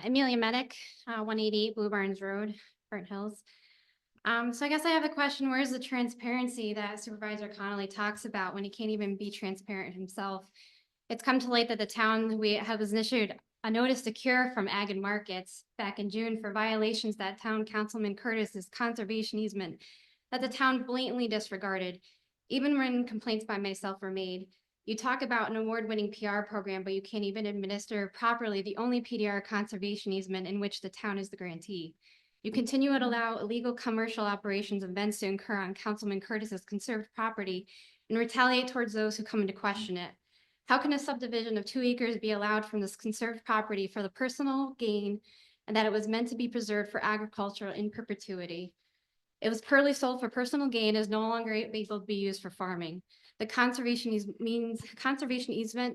Amelia Medic, 188 Blue Barns Road, Burnt Hills. So I guess I have a question. Where's the transparency that Supervisor Connolly talks about when he can't even be transparent himself? It's come to light that the town was issued a notice to cure from Ag and Markets back in June for violations that town councilman Curtis's conservation easement that the town blatantly disregarded, even when complaints by myself were made. You talk about an award-winning PR program, but you can't even administer properly the only PDR conservation easement in which the town is the grantee. You continue to allow illegal commercial operations and events to occur on Councilman Curtis's conserved property and retaliate towards those who come in to question it. How can a subdivision of 2 acres be allowed from this conserved property for the personal gain and that it was meant to be preserved for agriculture in perpetuity? It was purely sold for personal gain, is no longer able to be used for farming. The conservation easement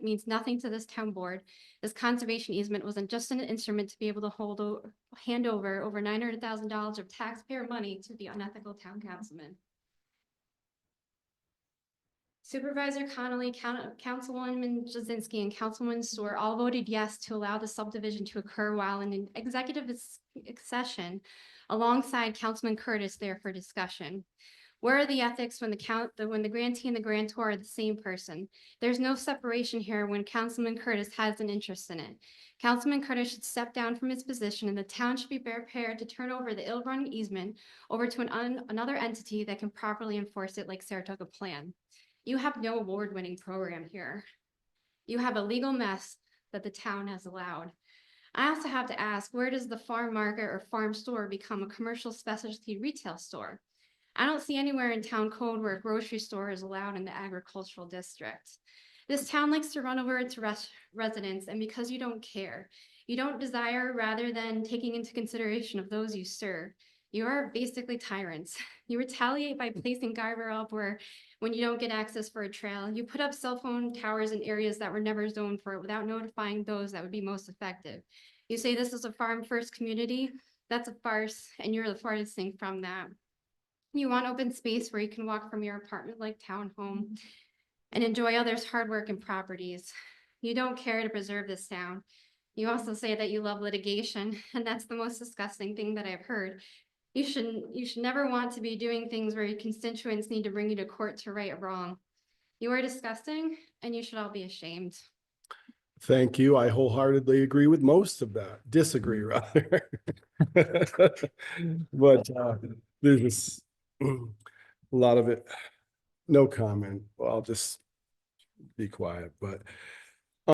means nothing to this town board. This conservation easement wasn't just an instrument to be able to hand over $900,000 of taxpayer money to the unethical town councilman. Supervisor Connolly, Councilwoman Jazinski, and Councilwoman Stewart all voted yes to allow the subdivision to occur while in an executive session alongside Councilman Curtis there for discussion. Where are the ethics when the grantee and the grantor are the same person? There's no separation here when Councilman Curtis has an interest in it. Councilman Curtis should step down from his position and the town should be prepared to turn over the ill-run easement over to another entity that can properly enforce it like Saratoga Plan. You have no award-winning program here. You have a legal mess that the town has allowed. I also have to ask, where does the farm market or farm store become a commercial specialty retail store? I don't see anywhere in town code where a grocery store is allowed in the agricultural district. This town likes to run over its residents, and because you don't care, you don't desire rather than taking into consideration of those you serve. You are basically tyrants. You retaliate by placing guardrail up when you don't get access for a trail. You put up cell phone towers in areas that were never zoned for it without notifying those that would be most effective. You say this is a farm first community. That's a farce, and you're the farthest thing from that. You want open space where you can walk from your apartment like townhome and enjoy others' hard work and properties. You don't care to preserve this town. You also say that you love litigation, and that's the most disgusting thing that I've heard. You should never want to be doing things where your constituents need to bring you to court to right a wrong. You are disgusting, and you should all be ashamed. Thank you. I wholeheartedly agree with most of that. Disagree rather. But there's a lot of it. No comment. Well, I'll just be quiet. But